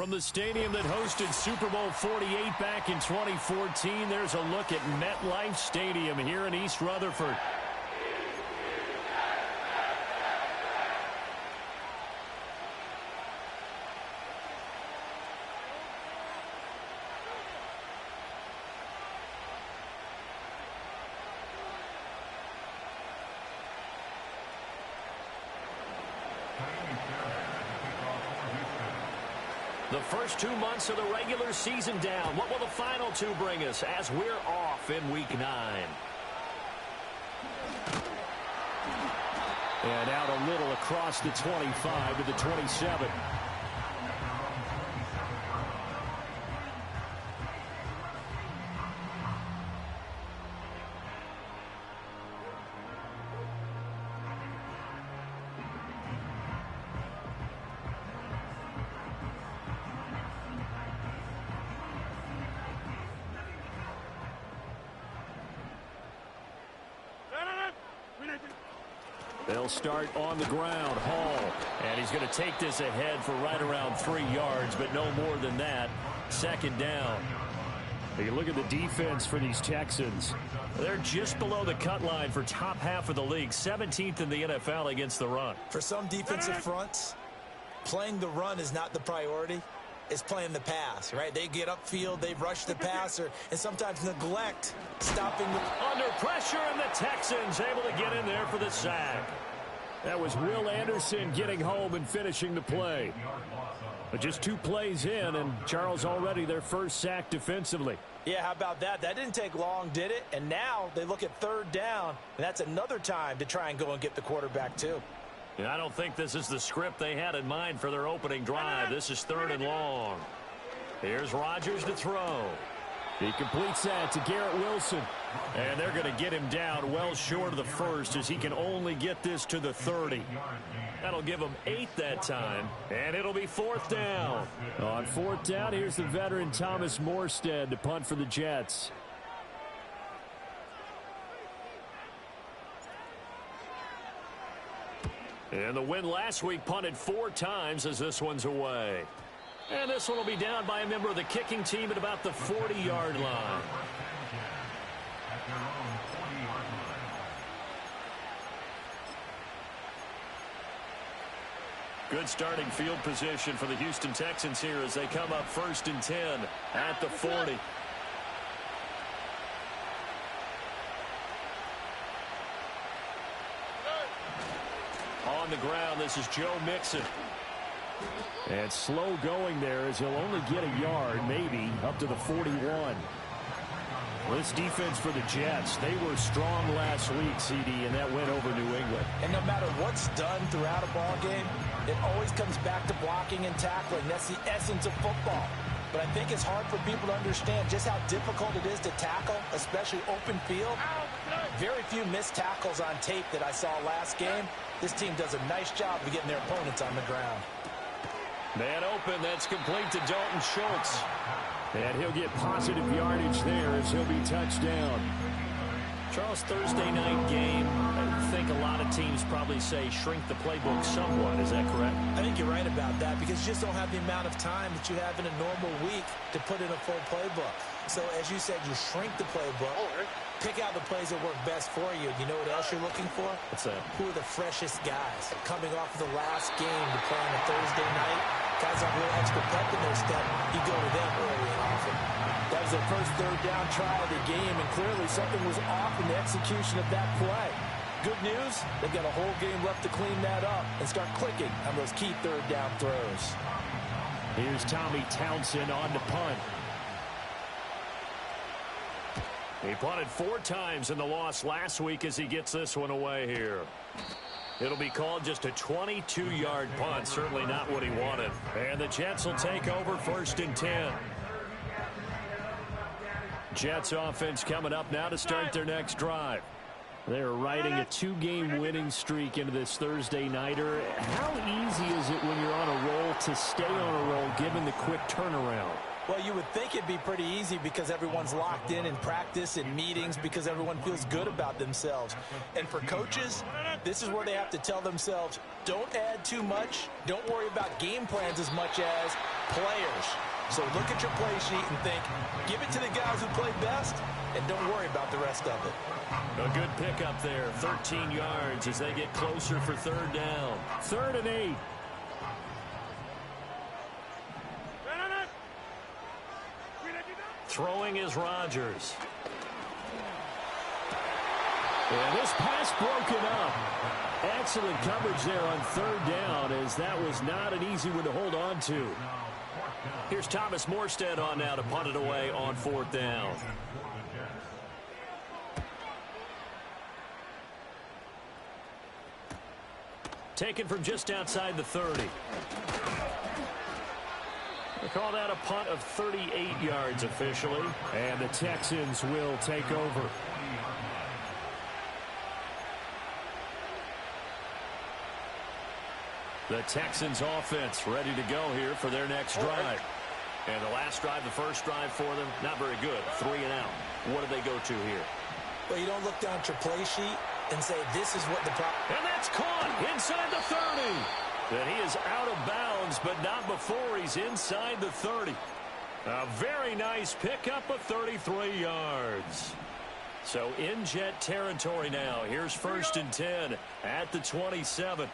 From the stadium that hosted Super Bowl 48 back in 2014, there's a look at MetLife Stadium here in East Rutherford. The first 2 months of the regular season down. What will the final 2 bring us as we're off in Week 9? And out a little across the 25 to the 27. They'll start on the ground. Hall. And he's going to take this ahead for right around 3 yards, but no more than that. Second down. You look at the defense for these Texans. They're just below the cut line for top half of the league. 17th in the NFL against the run. For some defensive fronts, playing the run is not the priority. It's playing the pass, right? They get upfield, they rush the passer, and sometimes neglect stopping the... Under pressure, and the Texans able to get in there for the sack. That was Will Anderson getting home and finishing the play. But just 2 plays in, and Charles already their first sack defensively. Yeah, how about that? That didn't take long, did it? And now they look at 3rd down, and that's another time to try and go and get the quarterback too. And I don't think this is the script they had in mind for their opening drive. This is 3rd and long. Here's Rodgers to throw. He completes that to Garrett Wilson. And they're going to get him down well short of the first as he can only get this to the 30. That'll give him 8 that time. And it'll be 4th down. On 4th down, here's the veteran Thomas Morstead to punt for the Jets. And the win last week punted 4 times as this one's away. And this one will be down by a member of the kicking team at about the 40-yard line. Good starting field position for the Houston Texans here as they come up 1st and 10 at the 40. On the ground, this is Joe Mixon. And slow going there as he'll only get a yard, maybe, up to the 41. Well, this defense for the Jets, they were strong last week, CD, and that went over New England. And no matter what's done throughout a ball game, it always comes back to blocking and tackling. That's the essence of football. But I think it's hard for people to understand just how difficult it is to tackle, especially open field. Very few missed tackles on tape that I saw last game. This team does a nice job of getting their opponents on the ground. Man open, that's complete to Dalton Schultz. And he'll get positive yardage there as he'll be touched down. Charles, Thursday night game, I think a lot of teams probably say shrink the playbook somewhat. Is that correct? I think you're right about that because you just don't have the amount of time that you have in a normal week to put in a full playbook. So, as you said, you shrink the playbook, pick out the plays that work best for you. You know what else you're looking for? What's that? Who are the freshest guys coming off of the last game to play on a Thursday night? Guys have a little extra pep in their step. You go to them early and often. That was their first 3rd down try of the game, and clearly something was off in the execution of that play. Good news, they've got a whole game left to clean that up and start clicking on those key 3rd down throws. Here's Tommy Townsend on to punt. He punted 4 times in the loss last week as he gets this one away here. It'll be called just a 22-yard punt. Certainly not what he wanted. And the Jets will take over 1st and 10. Jets offense coming up now to start their next drive. They're riding a 2-game winning streak into this Thursday nighter. How easy is it when you're on a roll to stay on a roll given the quick turnaround? Well, you would think it'd be pretty easy because everyone's locked in practice and meetings because everyone feels good about themselves. And for coaches, this is where they have to tell themselves, don't add too much. Don't worry about game plans as much as players. So look at your play sheet and think, give it to the guys who play best, and don't worry about the rest of it. A good pickup there, 13 yards as they get closer for third down. 3rd and 8. Throwing is Rodgers. And this pass broken up. Excellent coverage there on 3rd down, as that was not an easy one to hold on to. Here's Thomas Morstead on now to punt it away on 4th down. Taken from just outside the 30. They call that a punt of 38 yards officially. And the Texans will take over. The Texans offense ready to go here for their next drive. And the last drive, the first drive for them, not very good. 3 and out. What do they go to here? Well, you don't look down at your play sheet and say, this is what the problem. And that's caught inside the 30. And he is out of bounds, but not before he's inside the 30. A very nice pickup of 33 yards. So in Jet territory now. Here's 1st and 10 at the 27.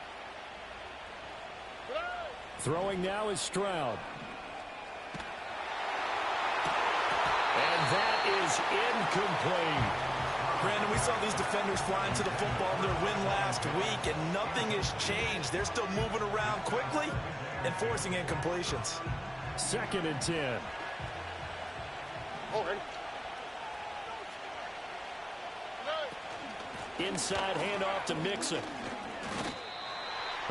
Throwing now is Stroud. And that is incomplete. Brandon, we saw these defenders flying to the football in their win last week, and nothing has changed. They're still moving around quickly and forcing incompletions. 2nd and 10. Inside handoff to Mixon.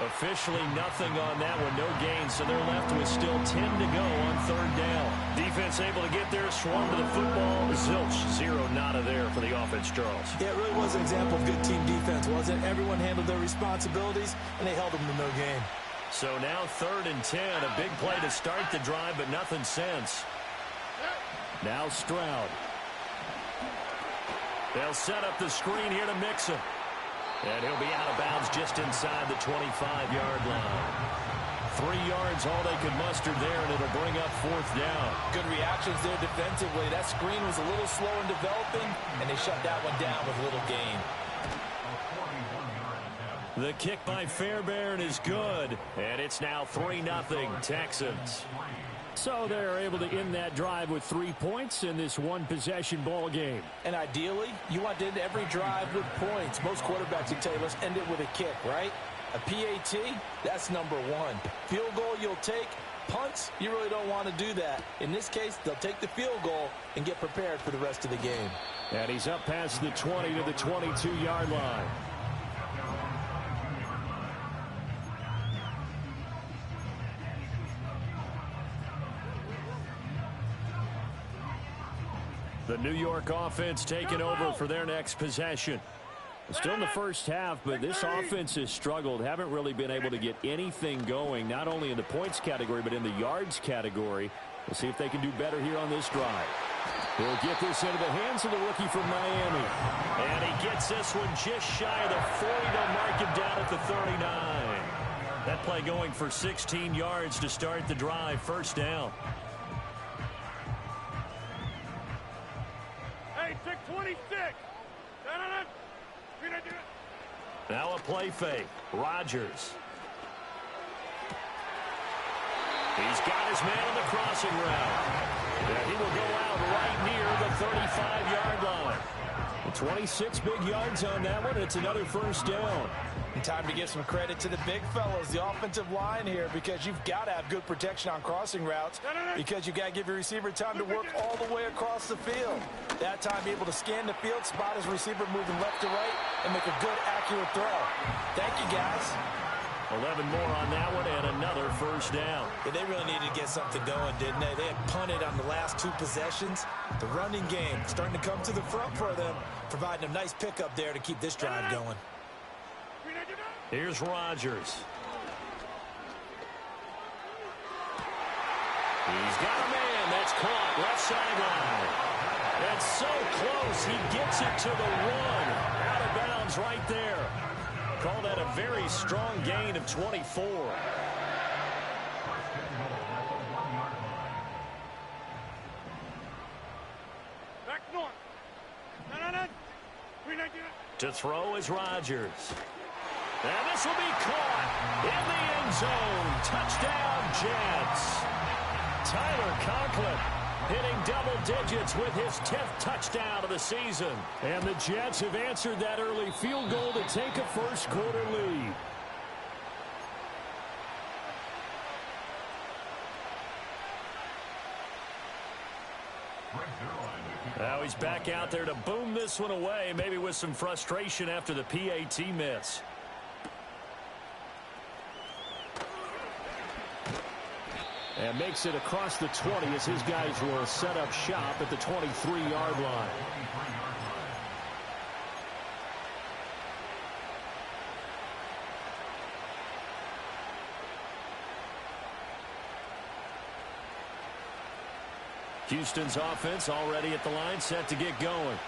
Officially nothing on that one, no gain, so they're left with still 10 to go on 3rd down. Defense able to get there, swarm to the football. Zilch, 0 nada there for the offense, Charles. Yeah, it really was an example of good team defense, wasn't it? Everyone handled their responsibilities, and they held them to no gain. So now 3rd and 10, a big play to start the drive, but nothing since. Now Stroud. They'll set up the screen here to Mixon. And he'll be out of bounds just inside the 25-yard line. 3 yards, all they could muster there, and it'll bring up 4th down. Good reactions there defensively. That screen was a little slow in developing, and they shut that one down with little gain. The kick by Fairbairn is good, and it's now 3-0 Texans. So they're able to end that drive with 3 points in this one-possession ball game. And ideally, you want to end every drive with points. Most quarterbacks would tell you, let's end it with a kick, right? A PAT, that's number 1. Field goal you'll take. Punts, you really don't want to do that. In this case, they'll take the field goal and get prepared for the rest of the game. And he's up past the 20 to the 22-yard line. The New York offense taking over for their next possession. Still in the first half, but this offense has struggled. Haven't really been able to get anything going, not only in the points category, but in the yards category. We'll see if they can do better here on this drive. He'll get this into the hands of the rookie from Miami. And he gets this one just shy of the 40. They'll mark him down at the 39. That play going for 16 yards to start the drive. 1st down. Hey, 626. Now a play fake. Rodgers. He's got his man on the crossing route. And he will go out right near the 35-yard line. 26 big yards on that one. It's another 1st down. And time to give some credit to the big fellows, the offensive line here, because you've got to have good protection on crossing routes, because you've got to give your receiver time to work all the way across the field. That time, be able to scan the field, spot his receiver moving left to right, and make a good, accurate throw. Thank you, guys. 11 more on that one, and another 1st down. Yeah, they really needed to get something going, didn't they? They had punted on the last 2 possessions. The running game starting to come to the front for them, providing a nice pickup there to keep this drive going. Here's Rodgers. He's got a man and that's caught. Left sideline. That's so close. He gets it to the 1. Out of bounds right there. Call that a very strong gain of 24. Back north. To throw is Rodgers. And this will be caught in the end zone. Touchdown, Jets. Tyler Conklin hitting double digits with his 10th touchdown of the season. And the Jets have answered that early field goal to take a first-quarter lead. Now he's back out there to boom this one away, maybe with some frustration after the PAT miss. And makes it across the 20 as his guys will set up shop at the 23-yard line. Houston's offense already at the line, set to get going.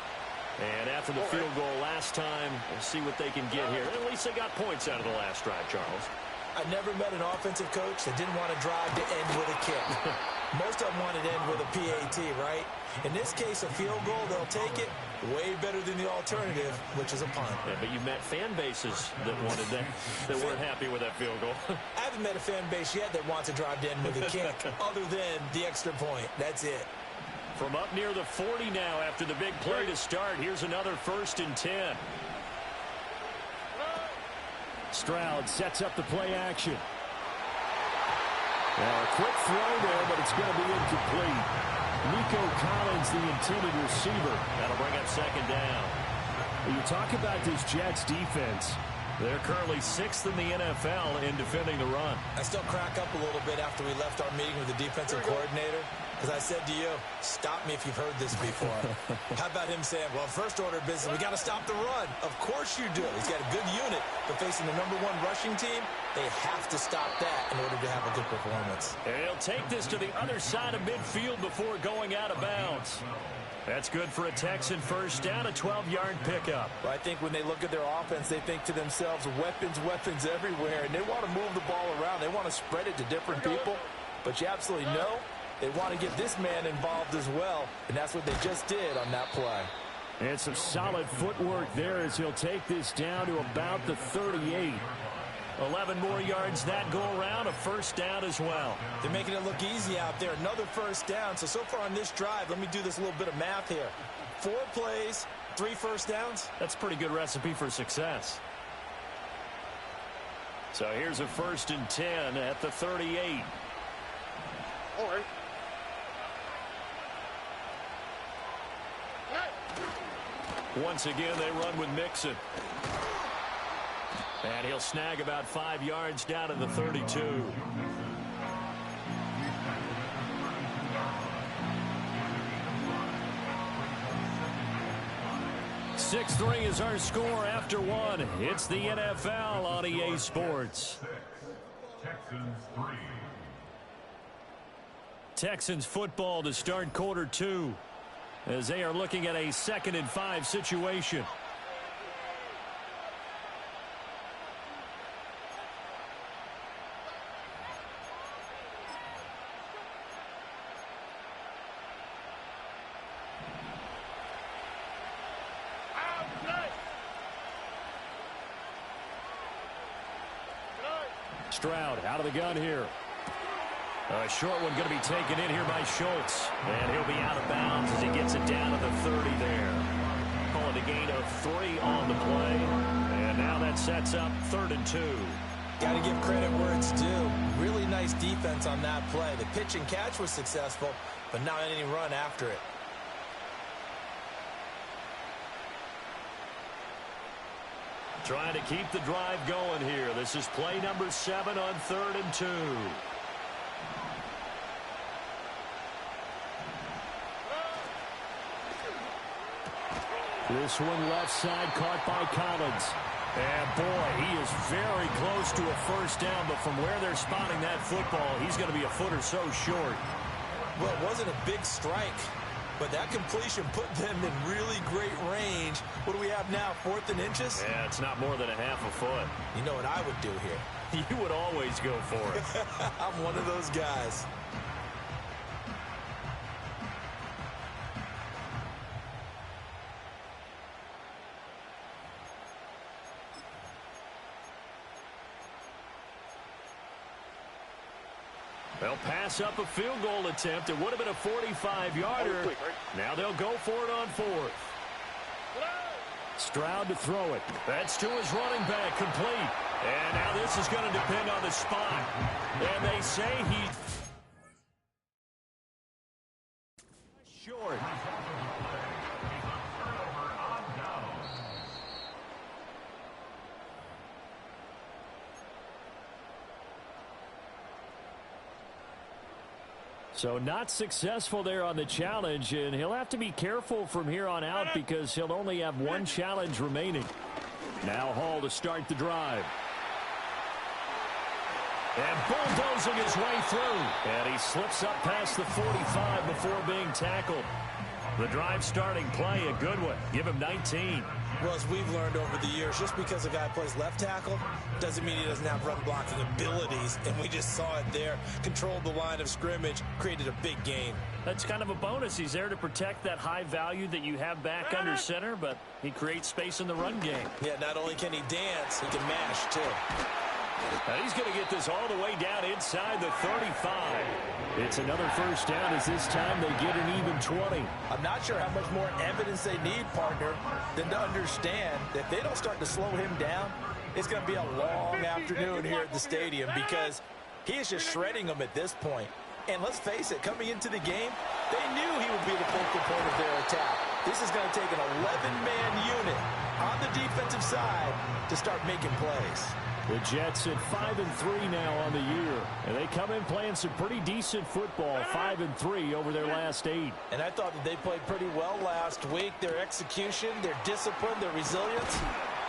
And after the field goal last time, we'll see what they can get here. At least they got points out of the last drive, Charles. I never met an offensive coach that didn't want to drive to end with a kick. Most of them wanted to end with a PAT, right? In this case, a field goal, they'll take it way better than the alternative, which is a punt. Yeah, but you met fan bases that wanted that, that weren't happy with that field goal. I haven't met a fan base yet that wants to drive to end with a kick, other than the extra point. That's it. From up near the 40 now after the big play to start, here's another 1st and 10. Stroud sets up the play action. Now a quick throw there, but it's going to be incomplete. Nico Collins, the intended receiver. That'll bring up 2nd down. You talk about this Jets defense. They're currently 6th in the NFL in defending the run. I still crack up a little bit after we left our meeting with the defensive coordinator, because I said to you, stop me if you've heard this before. How about him saying, well, first order of business, we got to stop the run. Of course you do. He's got a good unit, but facing the #1 rushing team, they have to stop that in order to have a good performance. And he'll take this to the other side of midfield before going out of bounds. That's good for a Texan first down, a 12-yard pickup. Well, I think when they look at their offense, they think to themselves, weapons, weapons everywhere, and they want to move the ball around. They want to spread it to different people, but you absolutely know they want to get this man involved as well, and that's what they just did on that play. And some solid footwork there as he'll take this down to about the 38. 11 more yards that go around, a first down as well. They're making it look easy out there. Another first down. So far on this drive, let me do this little bit of math here. 4 plays, 3 first downs. That's a pretty good recipe for success. So here's a 1st and 10 at the 38. All right. Once again, they run with Mixon. And he'll snag about 5 yards down to the 32. (6-3) is our score after 1. It's the NFL on EA Sports. Texans football to start quarter 2 as they are looking at a 2nd and 5 situation. Stroud out of the gun here. A short one going to be taken in here by Schultz. And he'll be out of bounds as he gets it down to the 30 there. Calling a gain of 3 on the play. And now that sets up 3rd and 2. Got to give credit where it's due. Really nice defense on that play. The pitch and catch was successful, but not any run after it. Trying to keep the drive going here. This is play number 7 on 3rd and 2. This one left side caught by Collins. And boy, he is very close to a first down, but from where they're spotting that football, he's going to be a foot or so short. Well, it wasn't a big strike, but that completion put them in really great range. What do we have now, 4th and inches? Yeah, it's not more than a half a foot. You know what I would do here? You would always go for it. I'm one of those guys. They'll pass up a field goal attempt. It would have been a 45-yarder. Now they'll go for it on 4th. Stroud to throw it. That's to his running back, complete. And now this is going to depend on the spot. And they say he's short. So not successful there on the challenge, and he'll have to be careful from here on out because he'll only have one challenge remaining. Now Hall to start the drive. And bulldozing his way through. And he slips up past the 45 before being tackled. The drive starting play, a good one. Give him 19. Well, as we've learned over the years, just because a guy plays left tackle doesn't mean he doesn't have run blocking abilities. And we just saw it there. Controlled the line of scrimmage, created a big gain. That's kind of a bonus. He's there to protect that high value that you have back under center, but he creates space in the run game. Yeah, not only can he dance, he can mash, too. Now he's going to get this all the way down inside the 35. It's another first down as this time they get an even 20. I'm not sure how much more evidence they need, partner, than to understand that if they don't start to slow him down, it's going to be a long afternoon here at the stadium because he is just shredding them at this point. And let's face it, coming into the game, they knew he would be the focal point of their attack. This is going to take an 11-man unit on the defensive side to start making plays. The Jets at 5-3 now on the year. And they come in playing some pretty decent football, 5-3 over their last 8. And I thought that they played pretty well last week. Their execution, their discipline, their resilience,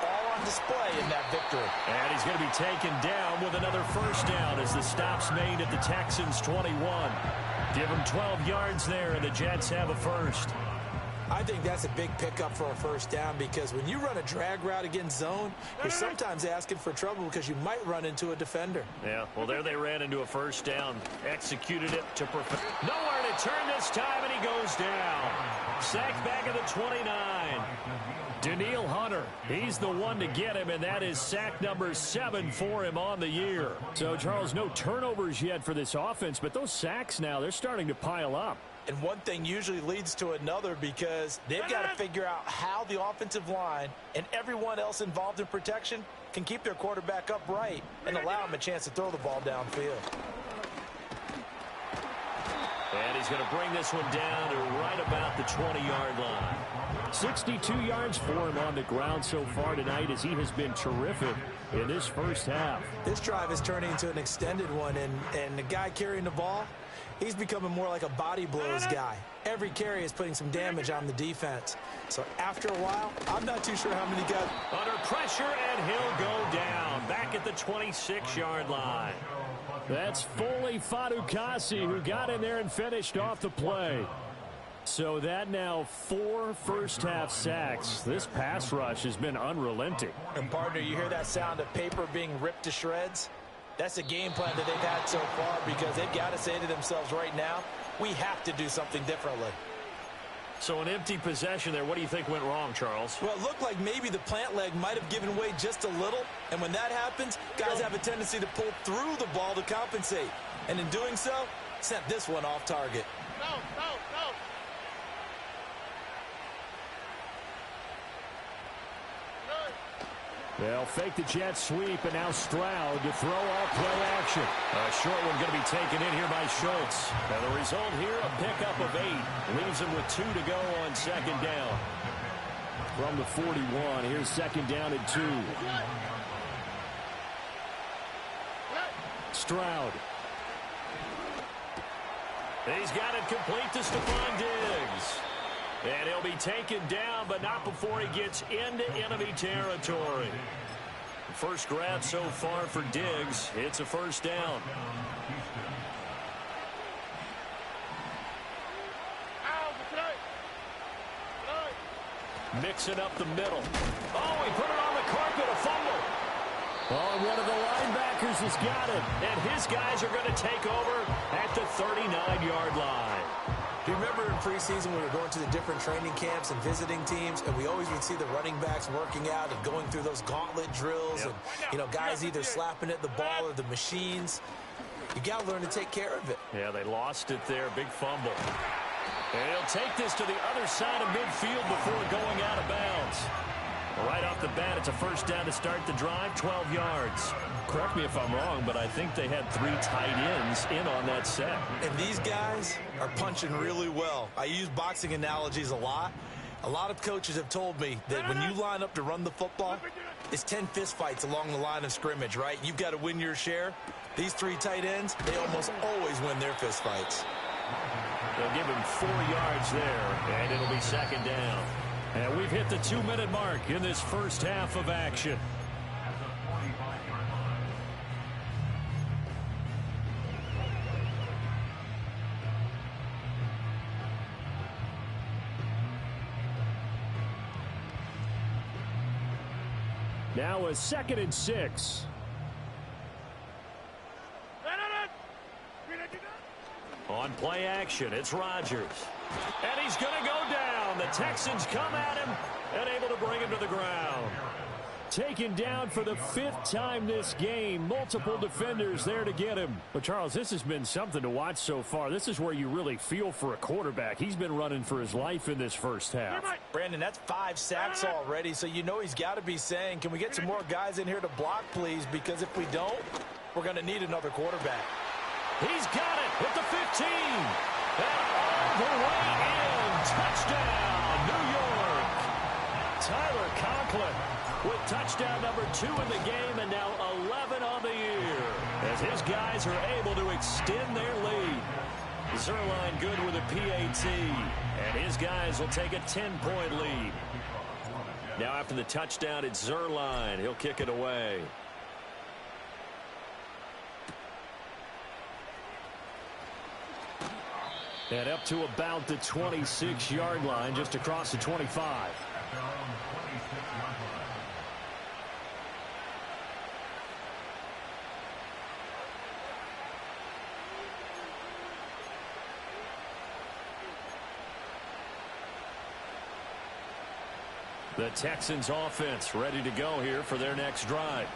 all on display in that victory. And he's going to be taken down with another first down as the stop's made at the Texans 21. Give them 12 yards there, and the Jets have a first. I think that's a big pickup for a first down because when you run a drag route against zone, you're sometimes asking for trouble because you might run into a defender. Yeah, well, there they ran into a first down. Executed it to perfect. Nowhere to turn this time, and he goes down. Sacked back at the 29. Daniil Hunter, he's the one to get him, and that is sack number 7 for him on the year. So, Charles, no turnovers yet for this offense, but those sacks now, they're starting to pile up. And one thing usually leads to another because they've got to figure out how the offensive line and everyone else involved in protection can keep their quarterback upright and allow him a chance to throw the ball downfield. And he's going to bring this one down to right about the 20-yard line. 62 yards for him on the ground so far tonight as he has been terrific in this first half. This drive is turning into an extended one, and the guy carrying the ball, he's becoming more like a body blows guy. Every carry is putting some damage on the defense. So after a while, I'm not too sure how many guys. Under pressure, and he'll go down. Back at the 26-yard line. That's Foley Fadukasi who got in there and finished off the play. So that now 4 first-half sacks. This pass rush has been unrelenting. And, partner, you hear that sound of paper being ripped to shreds? That's the game plan that they've had so far because they've got to say to themselves right now, we have to do something differently. So an empty possession there. What do you think went wrong, Charles? Well, it looked like maybe the plant leg might have given way just a little. And when that happens, guys have a tendency to pull through the ball to compensate. And in doing so, sent this one off target. No. They'll fake the jet sweep, and now Stroud to throw off play action. A short one going to be taken in here by Schultz. And the result here, a pickup of 8. Leaves him with 2 to go on second down. From the 41, here's second down and 2. Stroud. He's got it complete to Stephon Diggs. And he'll be taken down, but not before he gets into enemy territory. First grab so far for Diggs. It's a first down. Mixing up the middle. Oh, he put it on the carpet, a fumble. Oh, one of the linebackers has got it. And his guys are going to take over at the 39-yard line. Do you remember in preseason we were going to the different training camps and visiting teams, and we always would see the running backs working out and going through those gauntlet drills, and, you know, guys either slapping at the ball or the machines. You got to learn to take care of it. Yeah, they lost it there. Big fumble. And he'll take this to the other side of midfield before going out of bounds. Right off the bat, it's a first down to start the drive, 12 yards. Correct me if I'm wrong, but I think they had 3 tight ends in on that set. And these guys are punching really well. I use boxing analogies a lot. A lot of coaches have told me that when you line up to run the football, it's 10 fist fights along the line of scrimmage, right? You've got to win your share. These 3 tight ends, they almost always win their fist fights. They'll give him 4 yards there, and it'll be second down. And we've hit the 2-minute mark in this first half of action. Now a 2nd and 6. On play action, it's Rodgers. And he's going to go down. The Texans come at him and able to bring him to the ground. Taken down for the 5th time this game. Multiple defenders there to get him. But, Charles, this has been something to watch so far. This is where you really feel for a quarterback. He's been running for his life in this first half. Brandon, that's 5 sacks already, so you know he's got to be saying, can we get some more guys in here to block, please? Because if we don't, we're going to need another quarterback. He's got it at the 15. And all the way in. Touchdown, New York. Tyler Conklin with touchdown number 2 in the game and now 11 on the year as his guys are able to extend their lead. Zerline good with a PAT, and his guys will take a 10-point lead. Now after the touchdown, it's Zerline. He'll kick it away. And up to about the 26-yard line, just across the 25. The Texans offense ready to go here for their next drive.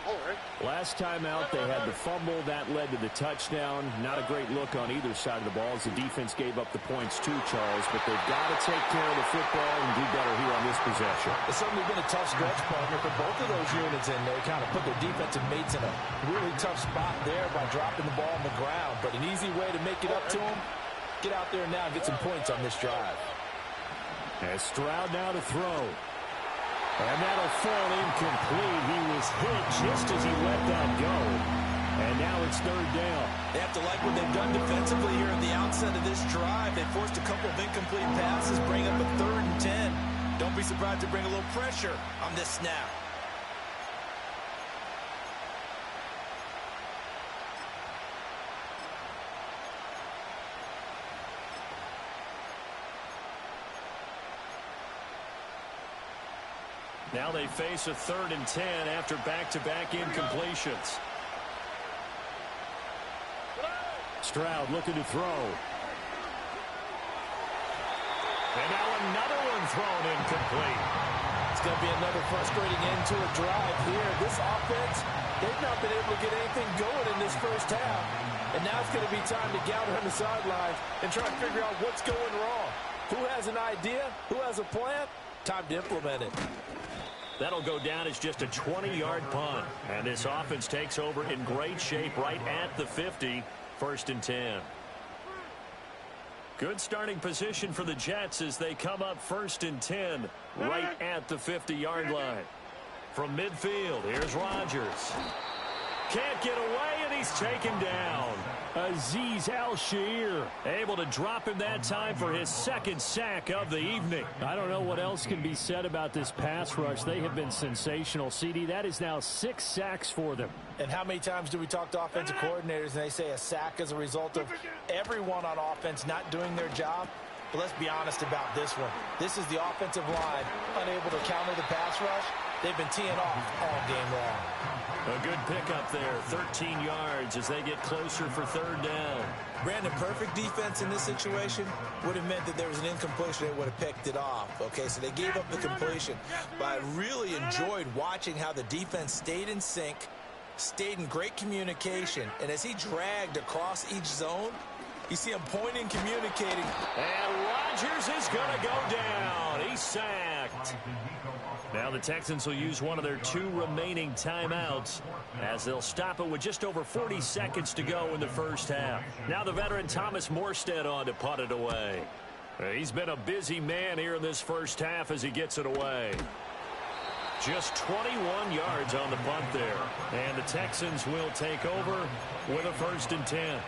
Last time out, they had the fumble. That led to the touchdown. Not a great look on either side of the ball as the defense gave up the points too, Charles. But they've got to take care of the football and do better here on this possession. It's certainly been a tough stretch, partner, for both of those units in there. Kind of put their defensive mates in a really tough spot there by dropping the ball on the ground. But an easy way to make it up to them, get out there now and get some points on this drive. As Stroud now to throw. And that'll fall incomplete. He was hit just as he let that go. And now it's 3rd down. They have to like what they've done defensively here at the outset of this drive. They forced a couple of incomplete passes, bring up a 3rd and 10. Don't be surprised to bring a little pressure on this snap. Now they face a 3rd and 10 after back-to-back incompletions. Stroud looking to throw. And now another one thrown incomplete. It's going to be another frustrating end to a drive here. This offense, they've not been able to get anything going in this first half. And now it's going to be time to gather on the sidelines and try and figure out what's going wrong. Who has an idea? Who has a plan? Time to implement it. That'll go down as just a 20-yard punt. And this offense takes over in great shape right at the 50. 1st and 10. Good starting position for the Jets as they come up 1st and 10 right at the 50-yard line. From midfield, here's Rodgers. Can't get away, and he's taken down. Azeez Al-Shaair able to drop him that time for his 2nd sack of the evening. I don't know what else can be said about this pass rush. They have been sensational, CD. That is now 6 sacks for them. And how many times do we talk to offensive coordinators and they say a sack as a result of everyone on offense not doing their job? but let's be honest about this one. This is the offensive line unable to counter the pass rush. They've been teeing off all game long. A good pickup there, 13 yards as they get closer for third down. Brandon, perfect defense in this situation would have meant that there was an incompletion. They would have picked it off. Okay, so they gave up the completion. But I really enjoyed watching how the defense stayed in sync, stayed in great communication, and as he dragged across each zone, you see him pointing, communicating. And Rodgers is going to go down. He's sacked. Now the Texans will use one of their 2 remaining timeouts as they'll stop it with just over 40 seconds to go in the first half. Now the veteran Thomas Morstead on to punt it away. He's been a busy man here in this first half as he gets it away. Just 21 yards on the punt there. And the Texans will take over with a 1st and 10.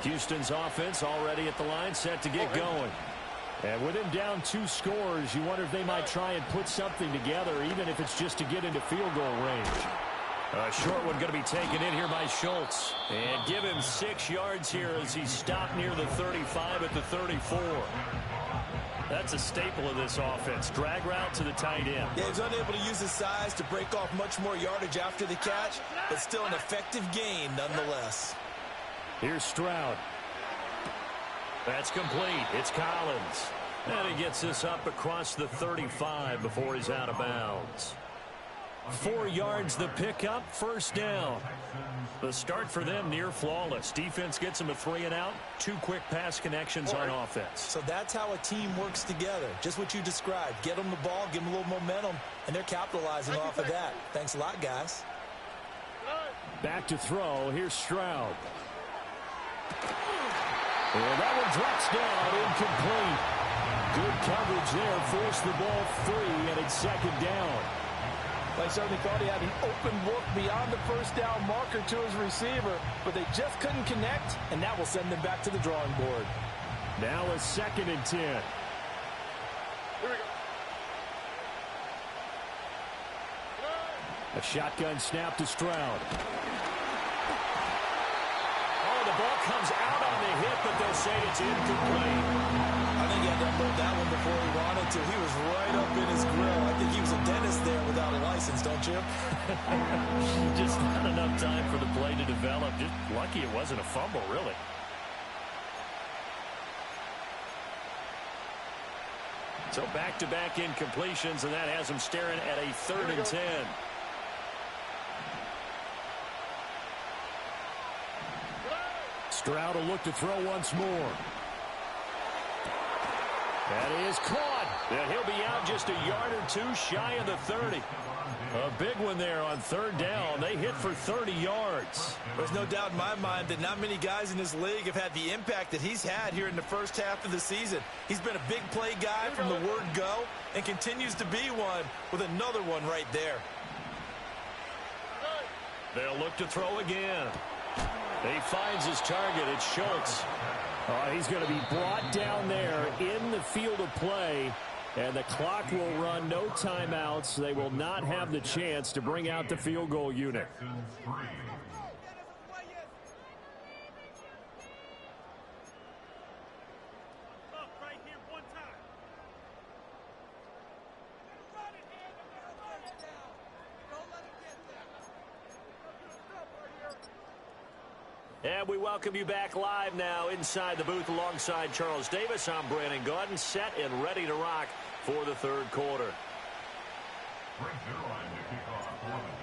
Houston's offense already at the line, set to get going. And with him down 2 scores, you wonder if they might try and put something together, even if it's just to get into field goal range. A short one going to be taken in here by Schultz. And give him 6 yards here as he stopped near the 35 at the 34. That's a staple of this offense. Drag route to the tight end. Yeah, he's unable to use his size to break off much more yardage after the catch, but still an effective gain nonetheless. Here's Stroud. That's complete. It's Collins. And he gets this up across the 35 before he's out of bounds. 4 yards the pickup, 1st down. The start for them near flawless. Defense gets them a 3 and out. 2 quick pass connections on offense. So that's how a team works together. Just what you described. Get them the ball, give them a little momentum, and they're capitalizing off of that. Thanks a lot, guys. Back to throw. Here's Stroud. And that one drops down, incomplete. Good coverage there, forced the ball free, and it's 2nd down. They certainly thought he had an open look beyond the 1st down marker to his receiver, but they just couldn't connect, and that will send them back to the drawing board. Now a 2nd and 10. Here we go. A shotgun snap to Stroud. The ball comes out on the hit, but they'll say it's incomplete. I think he had to unload that one before he wanted to. He was right up in his grill. I think he was a dentist there without a license, don't you? Just not enough time for the play to develop. Just lucky it wasn't a fumble, really. So back-to-back incompletions, and that has him staring at a 3rd and 10. Stroud will look to throw once more. That is caught. And he'll be out just a yard or 2 shy of the 30. A big one there on 3rd down. They hit for 30 yards. There's no doubt in my mind that not many guys in this league have had the impact that he's had here in the first half of the season. He's been a big play guy from the word go and continues to be one with another one right there. They'll look to throw again. He finds his target. It's Schultz. He's going to be brought down there in the field of play, and the clock will run. No timeouts. They will not have the chance to bring out the field goal unit. And we welcome you back live now inside the booth alongside Charles Davis. I'm Brandon Gaudin, set and ready to rock for the 3rd quarter.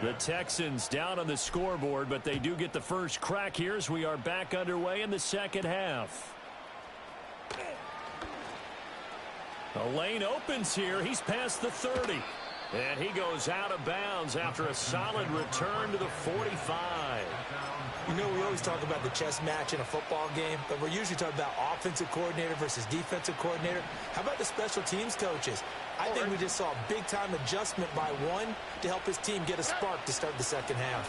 The Texans down on the scoreboard, but they do get the first crack here as we are back underway in the 2nd half. The lane opens here. He's past the 30. And he goes out of bounds after a solid return to the 45. You know, we always talk about the chess match in a football game, but we're usually talking about offensive coordinator versus defensive coordinator. How about the special teams coaches? I think we just saw a big-time adjustment by one to help his team get a spark to start the 2nd half.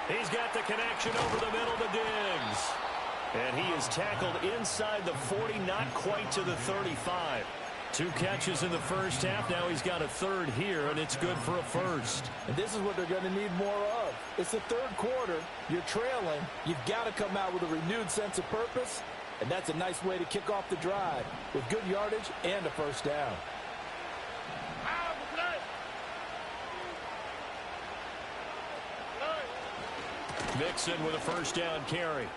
He's got the connection over the middle to Diggs. And he is tackled inside the 40, not quite to the 35. 2 catches in the first half. Now he's got a third here, and it's good for a first. And this is what they're going to need more of. It's the third quarter. You're trailing. You've got to come out with a renewed sense of purpose, and that's a nice way to kick off the drive with good yardage and a first down. Mixon with a first down carry.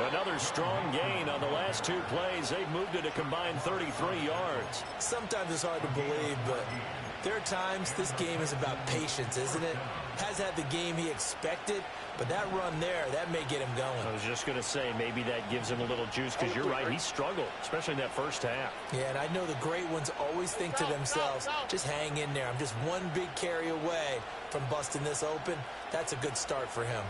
Another strong gain on the last 2 plays. They've moved it a combined 33 yards. Sometimes it's hard to believe, but there are times this game is about patience, isn't it? Has had the game he expected, but that run there, that may get him going. I was just going to say, maybe that gives him a little juice, because you're right, he struggled, especially in that first half. Yeah, and I know the great ones always think to themselves, just hang in there. I'm just one big carry away from busting this open. That's a good start for him.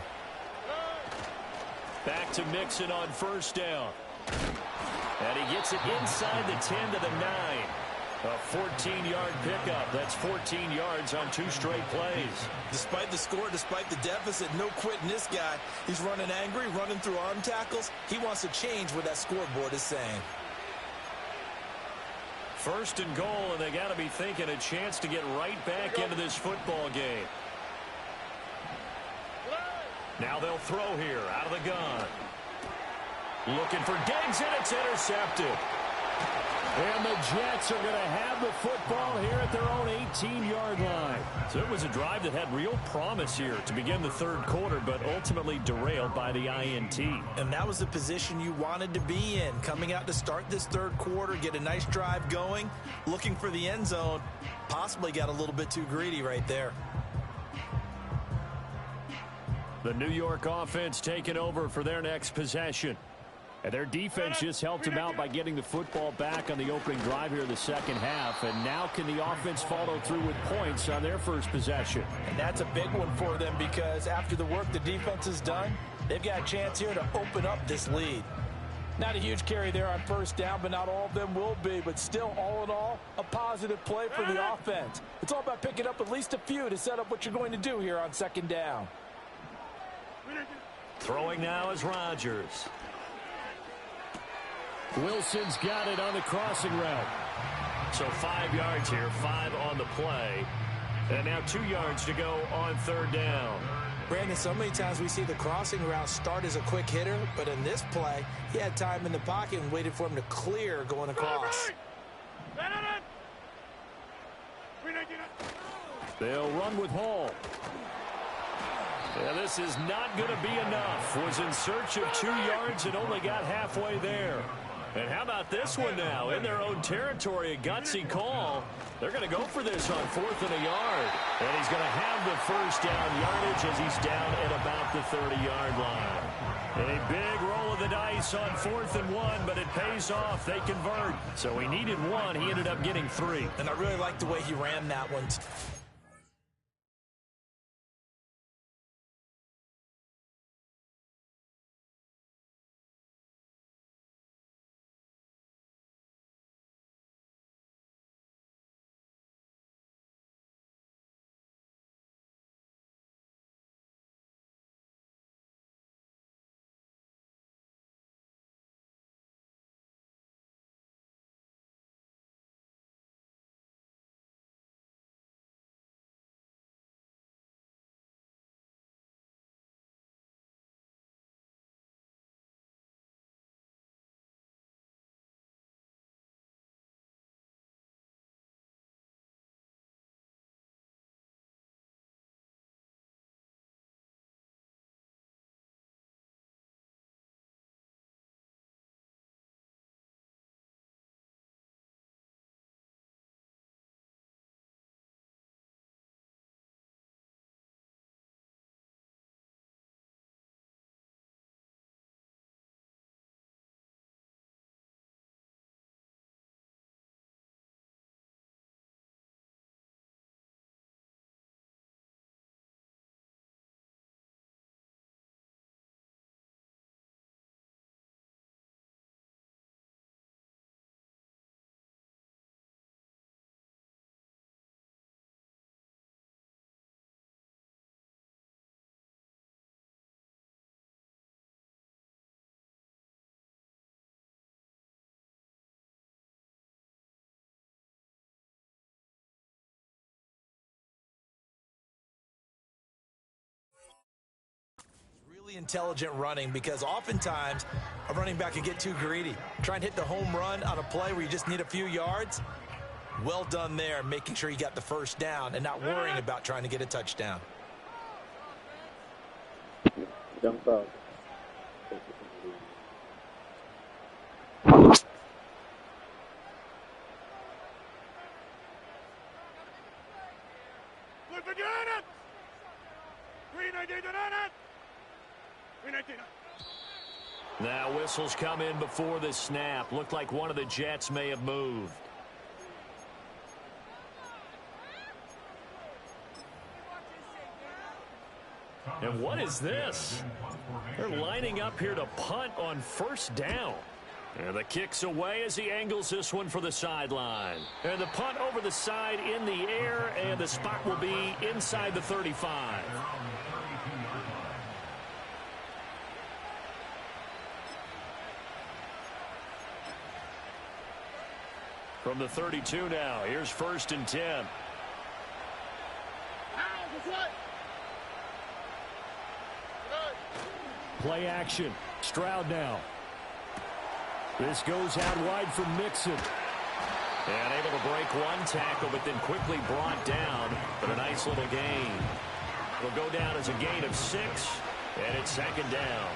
Back to Mixon on first down. And he gets it inside the 10 to the 9. A 14-yard pickup. That's 14 yards on 2 straight plays. Despite the score, despite the deficit, no quitting this guy. He's running angry, running through arm tackles. He wants to change what that scoreboard is saying. First and goal, and they got to be thinking a chance to get right back into this football game. Now they'll throw here out of the gun. Looking for Diggs, and it's intercepted. And the Jets are going to have the football here at their own 18-yard line. So it was a drive that had real promise here to begin the third quarter, but ultimately derailed by the INT. And that was the position you wanted to be in, coming out to start this third quarter, get a nice drive going, looking for the end zone. Possibly got a little bit too greedy right there. The New York offense taking over for their next possession. And their defense just helped them out by getting the football back on the opening drive here in the second half. And now can the offense follow through with points on their first possession? And that's a big one for them, because after the work the defense has done, they've got a chance here to open up this lead. Not a huge carry there on first down, but not all of them will be. But still, all in all, a positive play for the offense. It's all about picking up at least a few to set up what you're going to do here on second down. Throwing now is Rodgers. Wilson's got it on the crossing route. So 5 yards here, 5 on the play. And now 2 yards to go on third down. Brandon, so many times we see the crossing route start as a quick hitter, but in this play, he had time in the pocket and waited for him to clear going across. They'll run with Hall. Yeah, this is not going to be enough. Was in search of 2 yards and only got halfway there. And how about this one now? In their own territory, a gutsy call. They're going to go for this on 4th and a yard. And he's going to have the first down yardage as he's down at about the 30-yard line. A big roll of the dice on 4th and 1, but it pays off. They convert. So he needed 1. He ended up getting 3. And I really like the way he ran that one. Really intelligent running, because oftentimes a running back can get too greedy. Try and hit the home run on a play where you just need a few yards. Well done there, making sure you got the first down and not worrying about trying to get a touchdown. Jump out. Now whistles come in before the snap. Looked like one of the Jets may have moved. And what is this? They're lining up here to punt on first down. And the kick's away as he angles this one for the sideline. And the punt over the side in the air, and the spot will be inside the 35. From the 32 now, here's 1st and 10. Play action. Stroud now. This goes out wide for Mixon. And able to break one tackle, but then quickly brought down. But a nice little gain. Will go down as a gain of 6, and it's 2nd down.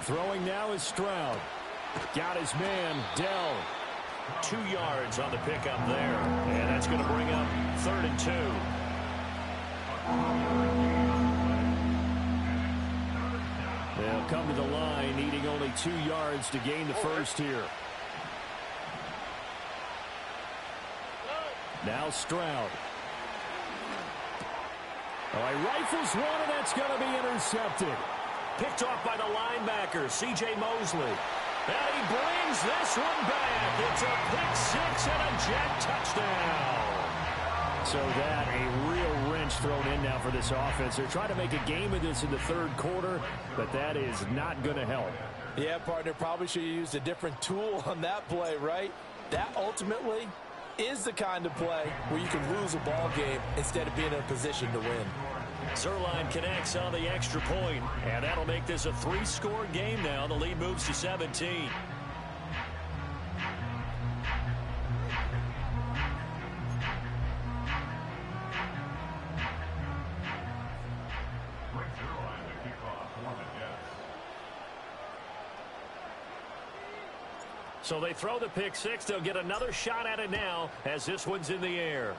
Throwing now is Stroud. Got his man, Dell. 2 yards on the pickup there. And that's going to bring up 3rd and 2. They'll come to the line, needing only 2 yards to gain the first here. Now Stroud. Oh, he rifles one, and that's going to be intercepted. Picked off by the linebacker, C.J. Mosley. And he brings this one back. It's a pick 6 and a Jet touchdown. So that a real wrench thrown in now for this offense. They're trying to make a game of this in the 3rd quarter, but that is not going to help. Yeah, partner, probably should have used a different tool on that play, right? That ultimately is the kind of play where you can lose a ball game instead of being in a position to win. Zerline connects on the extra point, and that'll make this a 3-score game now. The lead moves to 17. So they throw the pick 6. They'll get another shot at it now as this one's in the air.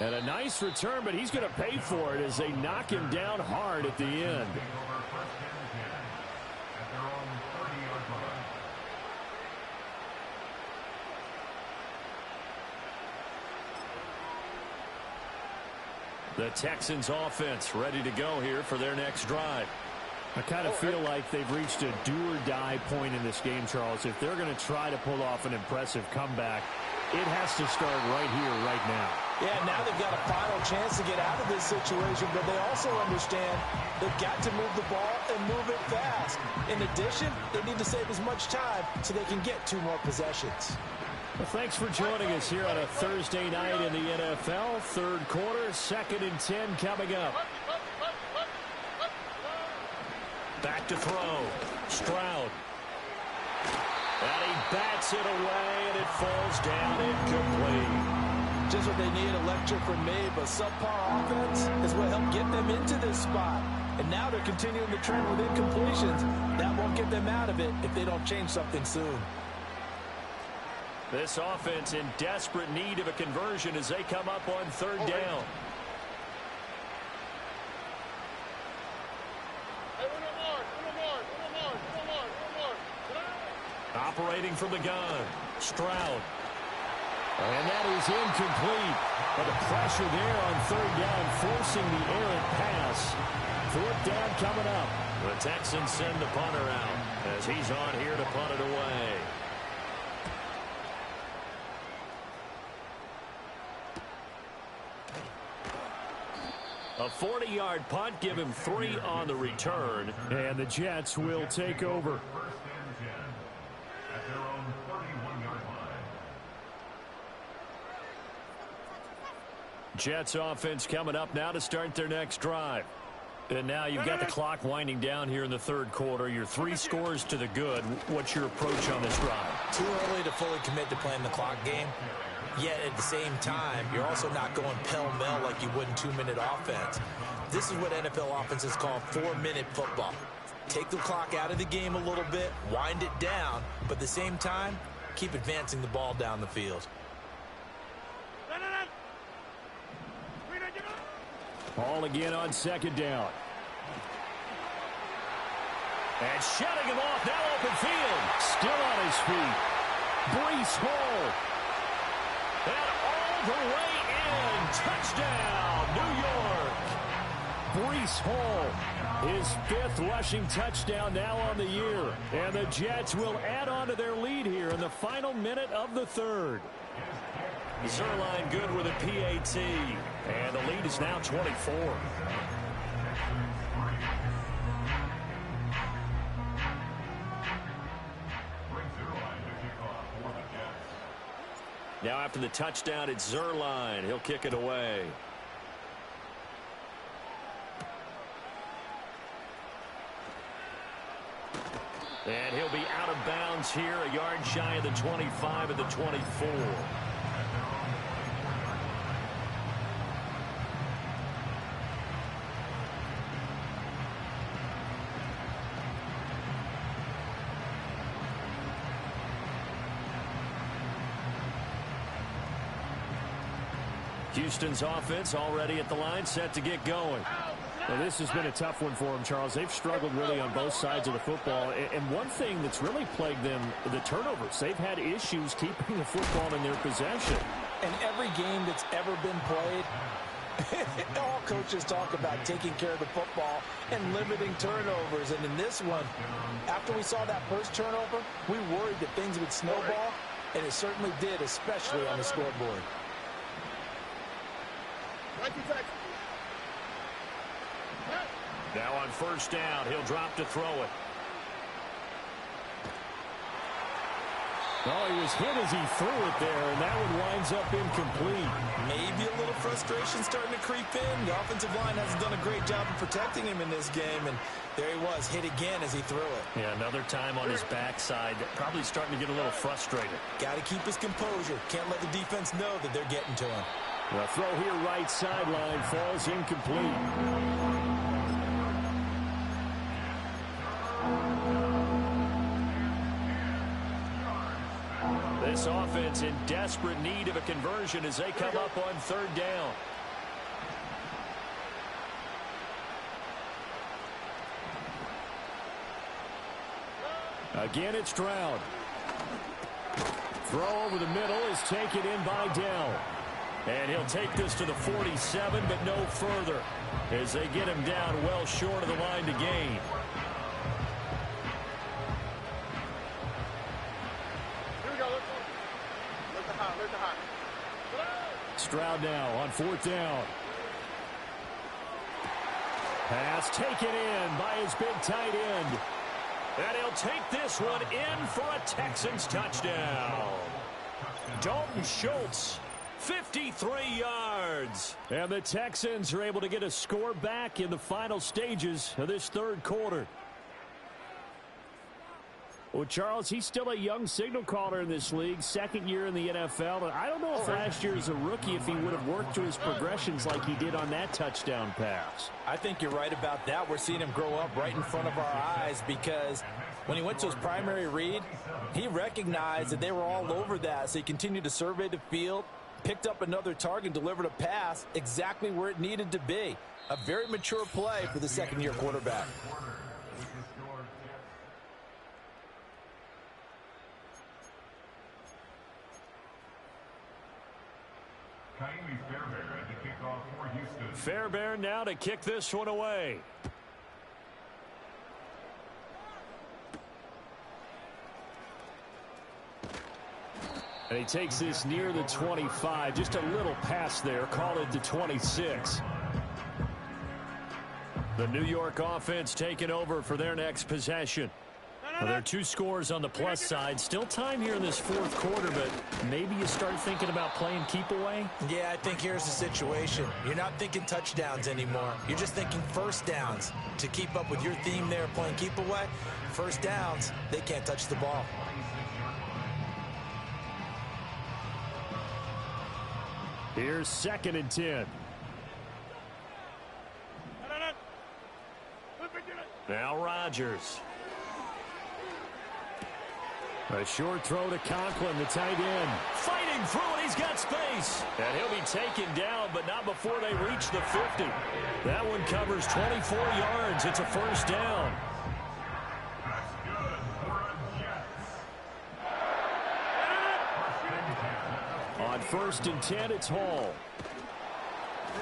And a nice return, but he's going to pay for it as they knock him down hard at the end. The Texans offense ready to go here for their next drive. I kind of feel like they've reached a do-or-die point in this game, Charles. If they're going to try to pull off an impressive comeback, it has to start right here, right now. Yeah, now they've got a final chance to get out of this situation, but they also understand they've got to move the ball and move it fast. In addition, they need to save as much time so they can get 2 more possessions. Well, thanks for joining us here on a Thursday night in the NFL. 3rd quarter, 2nd and 10 coming up. Back to throw. Stroud. And he bats it away, and it falls down incomplete. Just what they need, electric from me, but subpar offense is what helped get them into this spot. And now they're continuing the trend with incompletions. That won't get them out of it if they don't change something soon. This offense in desperate need of a conversion as they come up on 3rd down. Operating from the gun, Stroud. And that is incomplete. But the pressure there on 3rd down, forcing the errant pass. 4th down coming up. The Texans send the punter out as he's on here to punt it away. A 40-yard punt, give him 3 on the return. And the Jets will take over. Jets offense coming up now to start their next drive. And now you've got the clock winding down here in the third quarter. You're 3 scores to the good. What's your approach on this drive? Too early to fully commit to playing the clock game. Yet at the same time, you're also not going pell-mell like you would in 2-minute offense. This is what NFL offenses call 4-minute football. Take the clock out of the game a little bit, wind it down, but at the same time, keep advancing the ball down the field. Ball again on second down. And shutting him off, now open field. Still on his feet. Breece Hall. And all the way in. Touchdown, New York. Breece Hall, his 5th rushing touchdown now on the year. And the Jets will add on to their lead here in the final minute of the third. Zerline good with a PAT. And the lead is now 24. Now after the touchdown, it's Zerline. He'll kick it away. And he'll be out of bounds here, a yard shy of the 25 at the 24. Houston's offense already at the line, set to get going. Well, this has been a tough one for them, Charles. They've struggled really on both sides of the football. And one thing that's really plagued them, the turnovers. They've had issues keeping the football in their possession. And every game that's ever been played, all coaches talk about taking care of the football and limiting turnovers. And in this one, after we saw that first turnover, we worried that things would snowball, and it certainly did, especially on the scoreboard. Now on first down, he'll drop to throw it. Oh, he was hit as he threw it there, and that one winds up incomplete. Maybe a little frustration starting to creep in. The offensive line hasn't done a great job of protecting him in this game, and there he was, hit again as he threw it. Yeah, another time on his backside, probably starting to get a little frustrated. Got to keep his composure. Can't let the defense know that they're getting to him. The throw here right sideline falls incomplete. This offense in desperate need of a conversion as they come up on third down. Again, it's Stroud. Throw over the middle is taken in by Dell. And he'll take this to the 47, but no further as they get him down well short of the line to gain. Here we go. Look the high. Stroud now on fourth down. Pass taken in by his big tight end. And he'll take this one in for a Texans touchdown. Dalton Schultz, 53 yards. And the Texans are able to get a score back in the final stages of this third quarter. Well, Charles, he's still a young signal caller in this league, second year in the NFL. And I don't know if last year as a rookie if he would have worked to his progressions like he did on that touchdown pass. I think you're right about that. We're seeing him grow up right in front of our eyes because when he went to his primary read, he recognized that they were all over that. So he continued to survey the field, picked up another target, delivered a pass exactly where it needed to be. A very mature play for the second-year quarterback. Fairbairn now to kick this one away. And he takes this near the 25. Just a little pass there. Call it the 26. The New York offense taking over for their next possession. Well, there are 2 scores on the plus side. Still time here in this fourth quarter, but maybe you start thinking about playing keep away? Yeah, I think here's the situation. You're not thinking touchdowns anymore. You're just thinking first downs. To keep up with your theme there playing keep away, first downs, they can't touch the ball. Here's 2nd and 10. Now Rodgers. A short throw to Conklin, the tight end. Fighting through it, he's got space. And he'll be taken down, but not before they reach the 50. That one covers 24 yards. It's a first down. On 1st and 10, it's Hall.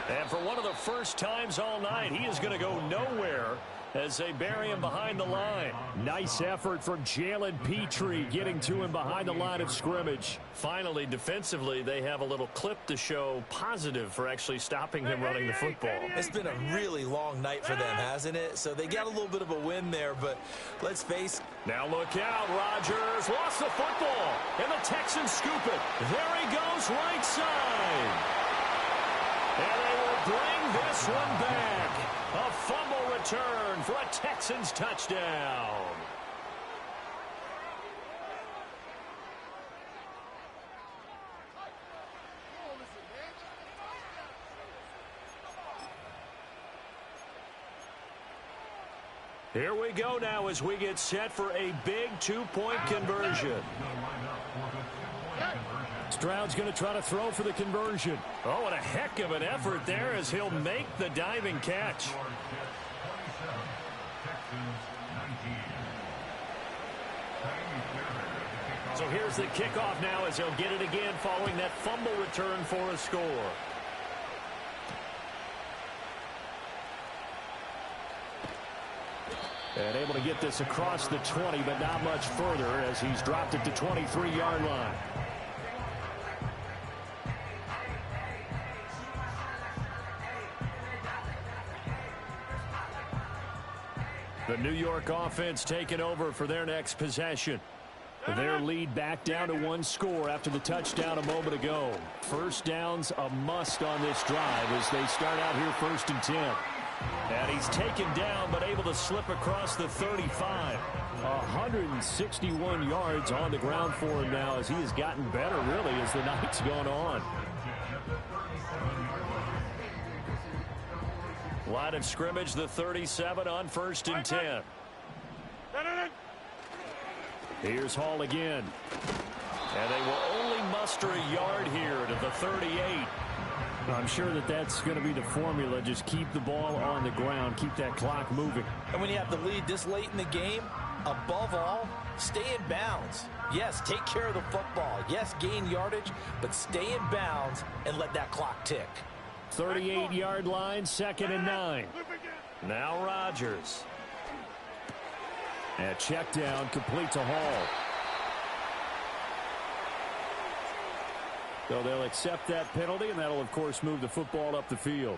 And for one of the first times all night, he is going to go nowhere as they bury him behind the line. Nice effort from Jalen Petrie getting to him behind the line of scrimmage. Finally, defensively, they have a little clip to show positive for actually stopping him running the football. It's been a really long night for them, hasn't it? So they got a little bit of a win there, but let's face it. Now look out, Rodgers lost the football, and the Texans scoop it. There he goes, right side. And they will bring this one back. A fumble return for a Texans touchdown. Here we go now as we get set for a big 2-point conversion. Stroud's going to try to throw for the conversion. Oh, and a heck of an effort there as he'll make the diving catch. So here's the kickoff now as he'll get it again following that fumble return for a score. And able to get this across the 20, but not much further as he's dropped it to 23-yard line. The New York offense taking over for their next possession. Their lead back down to 1 score after the touchdown a moment ago. First down's a must on this drive as they start out here 1st and 10. And he's taken down but able to slip across the 35. 161 yards on the ground for him now as he has gotten better really as the night's gone on. Line of scrimmage, the 37 on 1st and 10. Here's Hall again. And they will only muster a yard here to the 38. I'm sure that that's going to be the formula. Just keep the ball on the ground. Keep that clock moving. And when you have the lead this late in the game, above all, stay in bounds. Yes, take care of the football. Yes, gain yardage, but stay in bounds and let that clock tick. 38-yard line, 2nd and 9. Now Rodgers. And check down, complete to Hall. So they'll accept that penalty, and that'll, of course, move the football up the field.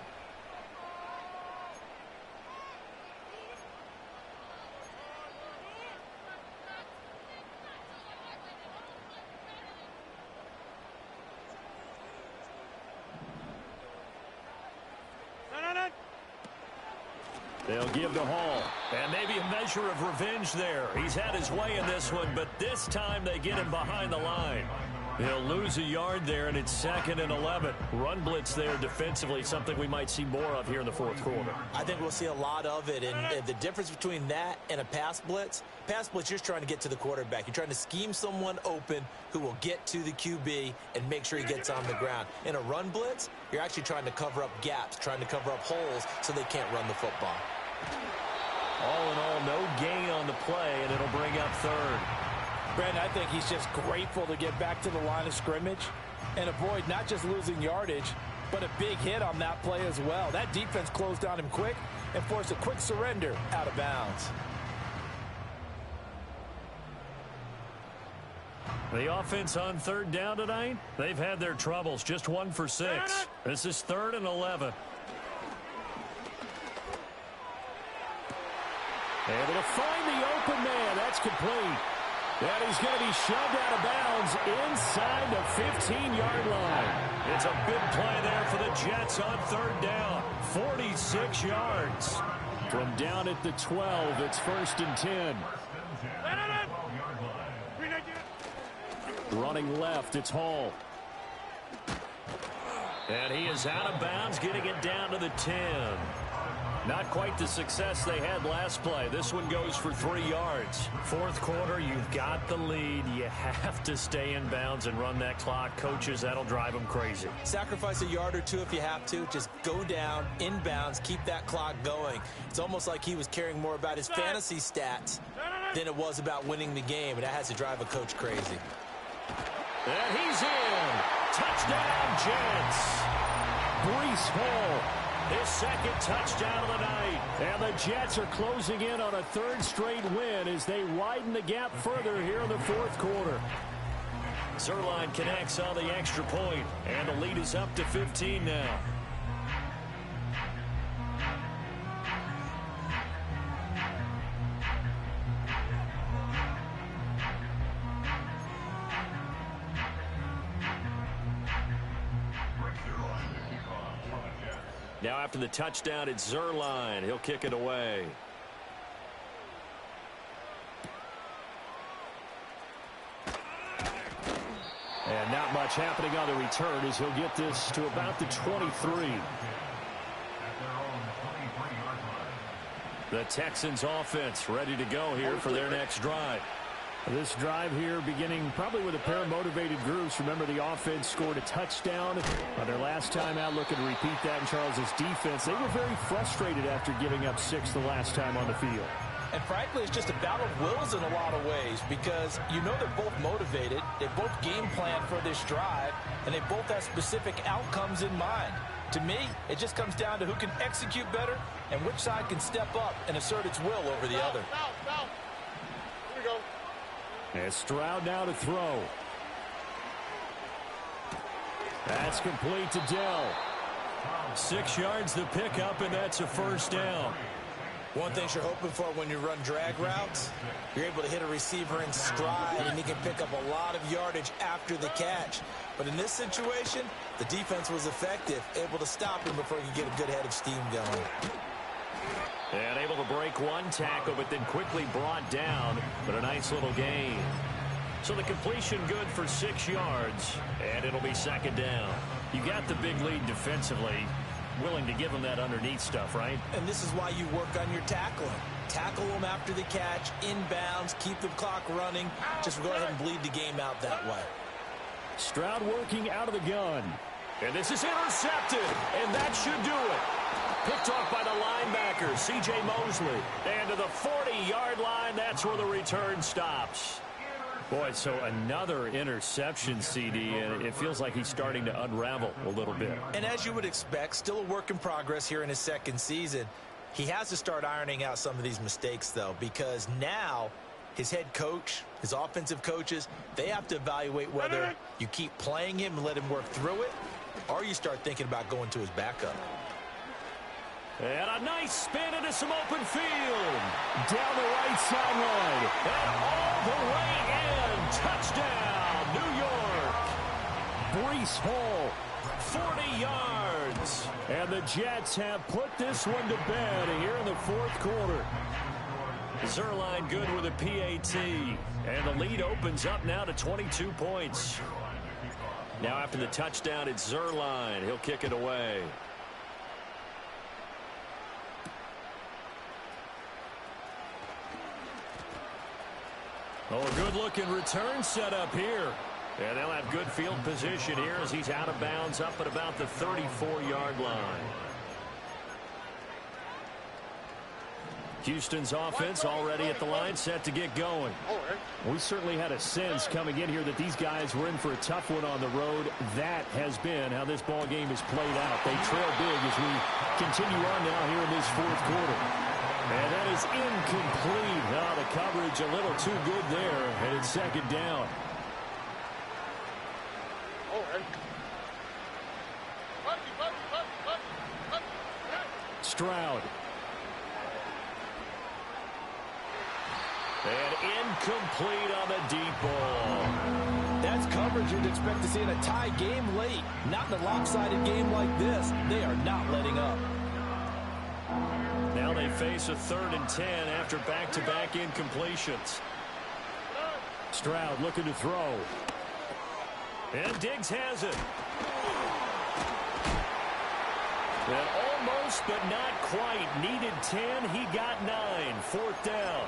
They'll give to Hall. And maybe a measure of revenge there. He's had his way in this one, but this time they get him behind the line. He'll lose a yard there, and it's 2nd and 11. Run blitz there defensively, something we might see more of here in the fourth quarter. I think we'll see a lot of it, and the difference between that and a pass blitz, you're just trying to get to the quarterback. You're trying to scheme someone open who will get to the QB and make sure he gets on the ground. In a run blitz, you're actually trying to cover up gaps, trying to cover up holes so they can't run the football. All in all, no gain on the play, and it'll bring up 3rd. Brandon, I think he's just grateful to get back to the line of scrimmage and avoid not just losing yardage, but a big hit on that play as well. That defense closed on him quick and forced a quick surrender out of bounds. The offense on 3rd down tonight, they've had their troubles. Just 1 for 6. This is 3rd and 11. Able to find the open man. That's complete. And he's going to be shoved out of bounds inside the 15-yard line. It's a big play there for the Jets on third down. 46 yards. From down at the 12, it's 1st and 10. Running left, it's Hall. And he is out of bounds, getting it down to the 10. Not quite the success they had last play. This one goes for 3 yards. Fourth quarter, you've got the lead. You have to stay in bounds and run that clock. Coaches, that'll drive them crazy. Sacrifice a yard or two if you have to. Just go down, in bounds, keep that clock going. It's almost like he was caring more about his fantasy stats than it was about winning the game, and that has to drive a coach crazy. And he's in. Touchdown, Jets. Breece Hall. His second touchdown of the night. And the Jets are closing in on a 3rd straight win as they widen the gap further here in the 4th quarter. Zerline connects on the extra point, and the lead is up to 15 now. Now after the touchdown, it's Zerline. He'll kick it away. And not much happening on the return as he'll get this to about the 23. The Texans offense ready to go here for their next drive. This drive here beginning probably with a pair of motivated groups. Remember, the offense scored a touchdown on their last time out, looking to repeat that in Charles's defense. They were very frustrated after giving up 6 the last time on the field. And frankly, it's just a battle of wills in a lot of ways because you know they're both motivated. They both game plan for this drive, and they both have specific outcomes in mind. To me, it just comes down to who can execute better and which side can step up and assert its will over the other. Here we go. And Stroud now to throw. That's complete to Dell. 6 yards the pickup, and that's a 1st down. One thing you're hoping for when you run drag routes, you're able to hit a receiver in stride, and he can pick up a lot of yardage after the catch. But in this situation, the defense was effective, able to stop him before he could get a good head of steam going. And able to break one tackle, but then quickly brought down. But a nice little gain. So the completion good for 6 yards, and it'll be 2nd down. You got the big lead defensively. Willing to give them that underneath stuff, right? And this is why you work on your tackling. Tackle them after the catch, inbounds, keep the clock running. Just go ahead and bleed the game out that way. Stroud working out of the gun. And this is intercepted, and that should do it. Picked off by the linebacker, C.J. Mosley. And to the 40-yard line, that's where the return stops. Boy, so another interception, CD, and it feels like he's starting to unravel a little bit. And as you would expect, still a work in progress here in his 2nd season. He has to start ironing out some of these mistakes, though, because now his head coach, his offensive coaches, they have to evaluate whether you keep playing him and let him work through it, or you start thinking about going to his backup. And a nice spin into some open field. Down the right sideline. And all the way in. Touchdown, New York. Breece Hall, 40 yards. And the Jets have put this one to bed here in the 4th quarter. Zerline good with a PAT. And the lead opens up now to 22 points. Now after the touchdown, it's Zerline. He'll kick it away. Oh, a good-looking return set up here. And they'll have good field position here as he's out of bounds up at about the 34-yard line. Houston's offense already at the line, set to get going. We certainly had a sense coming in here that these guys were in for a tough one on the road. That has been how this ball game has played out. They trail big as we continue on now here in this 4th quarter. And that is incomplete. Oh, the coverage a little too good there, and it's 2nd down. And incomplete on the deep ball. That's coverage you'd expect to see in a tie game late. Not in a lopsided game like this. They are not letting up. Now they face a 3rd and 10 after back-to-back incompletions. Stroud looking to throw. And Diggs has it. And almost, but not quite. Needed 10. He got 9. 4th down.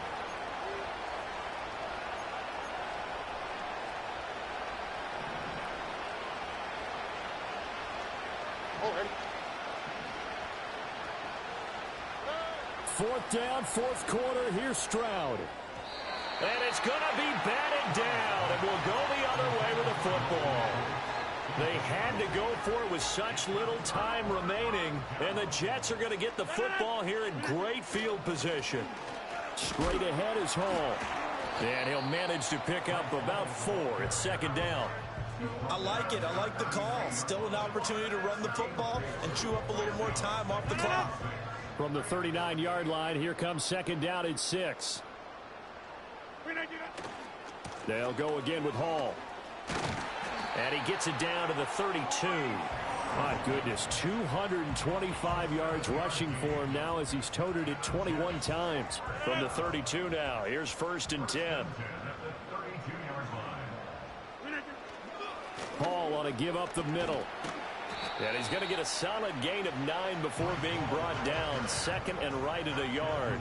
Fourth down, 4th quarter. Here's Stroud. And it's going to be batted down, and will go the other way with the football. They had to go for it with such little time remaining, and the Jets are going to get the football here in great field position. Straight ahead is Hall. And he'll manage to pick up about 4. It's 2nd down. I like it. I like the call. Still an opportunity to run the football and chew up a little more time off the clock. From the 39-yard line, here comes 2nd down and 6. They'll go again with Hall. And he gets it down to the 32. My goodness, 225 yards rushing for him now as he's toted it 21 times. From the 32 now, here's 1st and 10. Hall on a give up the middle. And he's going to get a solid gain of 9 before being brought down. 2nd and right at a yard.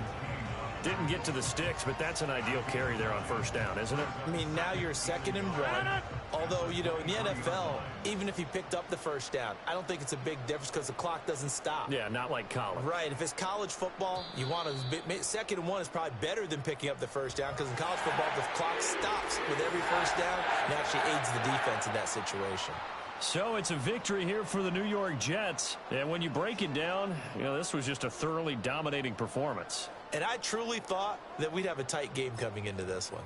Didn't get to the sticks, but that's an ideal carry there on 1st down, isn't it? I mean, now you're 2nd and 1. Although, you know, in the NFL, even if he picked up the 1st down, I don't think it's a big difference because the clock doesn't stop. Yeah, not like college. Right. If it's college football, you want to 2nd and 1 is probably better than picking up the 1st down because in college football, the clock stops with every 1st down and actually aids the defense in that situation. So it's a victory here for the New York Jets. And when you break it down, you know, this was just a thoroughly dominating performance. And I truly thought that we'd have a tight game coming into this one.